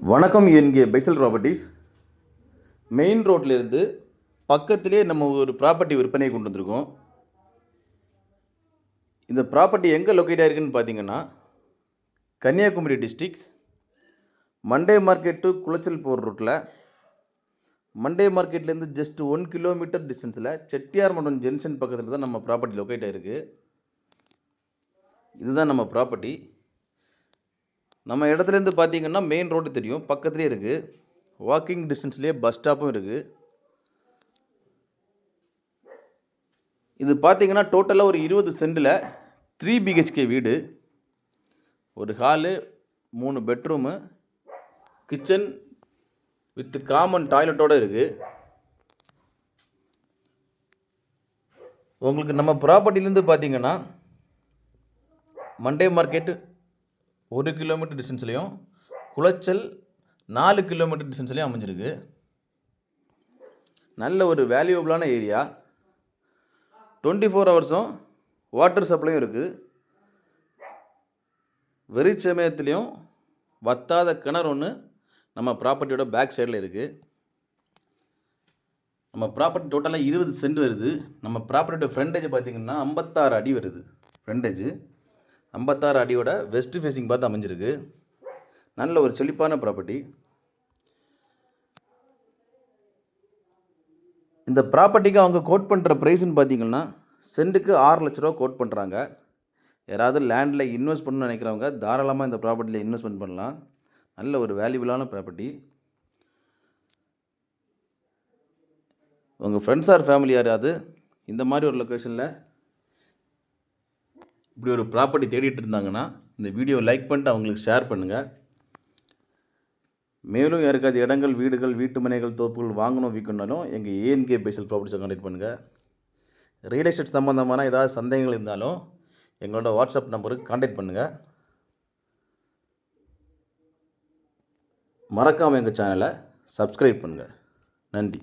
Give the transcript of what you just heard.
வணக்கம். என்கே பைசல் properties main ரோட்லேருந்து பக்கத்திலே நம்ம ஒரு ப்ராப்பர்ட்டி விற்பனை கொண்டு வந்திருக்கோம். இந்த ப்ராப்பர்ட்டி எங்கே லொக்கேட் ஆகிருக்குன்னு பார்த்தீங்கன்னா, Kanyakumari district Monday market to Kulachal போகிற ரூட்டில், மண்டே மார்க்கெட்லேருந்து ஜஸ்ட் 1 கிலோமீட்டர் டிஸ்டன்ஸில் செட்டியார் மடம் ஜங்ஷன் பக்கத்தில் தான் நம்ம ப்ராப்பர்ட்டி லொக்கேட் ஆகிருக்கு. இதுதான் நம்ம ப்ராப்பர்ட்டி. நம்ம இடத்துலேருந்து பார்த்தீங்கன்னா மெயின் ரோடு தெரியும், பக்கத்துலேயே இருக்குது. வாக்கிங் டிஸ்டன்ஸ்லேயே பஸ் ஸ்டாப்பும் இருக்குது. இது பார்த்தீங்கன்னா டோட்டலாக ஒரு 20 சென்டில் 3 BHK வீடு, ஒரு hall, 3 bedroom, kitchen with common டாய்லெட்டோடு இருக்குது. உங்களுக்கு நம்ம ப்ராப்பர்ட்டிலேருந்து பார்த்தீங்கன்னா மண்டே மார்க்கெட்டு 1 கிலோமீட்டர் டிஸ்டன்ஸ்லேயும், குளச்சல் 4 கிலோமீட்டர் டிஸ்டன்ஸ்லேயும் அமைஞ்சிருக்கு. நல்ல ஒரு வேல்யூபிளான ஏரியா. 24 ஹவர்ஸும் வாட்டர் சப்ளையும் இருக்குது. வெறி சமயத்துலேயும் வத்தாத கிணறு ஒன்று நம்ம ப்ராப்பர்ட்டியோட பேக் சைடில் இருக்குது. நம்ம ப்ராப்பர்ட்டி டோட்டலாக 20 சென்ட் வருது. நம்ம ப்ராப்பர்ட்டியோட ஃப்ரண்டேஜ் பார்த்திங்கன்னா 56 அடி வருது. ஃப்ரண்டேஜ் 56 அடியோட வெஸ்ட் ஃபேஸிங் பார்த்து அமைஞ்சிருக்கு. நல்ல ஒரு செழிப்பான ப்ராப்பர்ட்டி. இந்த ப்ராப்பர்ட்டிக்கு அவங்க கோட் பண்ணுற ப்ரைஸ்ன்னு பார்த்தீங்கன்னா சென்ட்டுக்கு 6 லட்ச ரூபா கோட் பண்ணுறாங்க. யாராவது லேண்டில் இன்வெஸ்ட் பண்ணணும்னு நினைக்கிறவங்க தாராளமாக இந்த ப்ராப்பர்ட்டியில் இன்வெஸ்ட்மெண்ட் பண்ணலாம். நல்ல ஒரு வேல்யூபிளான ப்ராப்பர்ட்டி. உங்கள் ஃப்ரெண்ட்ஸ் ஆர் ஃபேமிலி யாராவது இந்த மாதிரி ஒரு லொக்கேஷனில் இப்படி ஒரு ப்ராப்பர்ட்டி தேடிட்டு இருந்தாங்கன்னா இந்த வீடியோ லைக் பண்ணிட்டு அவங்களுக்கு ஷேர் பண்ணுங்கள். மேலும் யாருக்காவது இடங்கள், வீடுகள், வீட்டு மனைகள், தோப்புகள் வாங்கணும் விற்கணுன்னாலும் எங்கள் ஏஎன்கே பைசல் ப்ராப்பர்ட்டிஸை கான்டெக்ட் பண்ணுங்கள். ரியல் எஸ்டேட் சம்மந்தமான ஏதாவது சந்தேகங்கள் இருந்தாலும் எங்களோட வாட்ஸ்அப் நம்பருக்கு கான்டெக்ட் பண்ணுங்கள். மறக்காமல் எங்கள் சேனலை சப்ஸ்கிரைப் பண்ணுங்கள். நன்றி.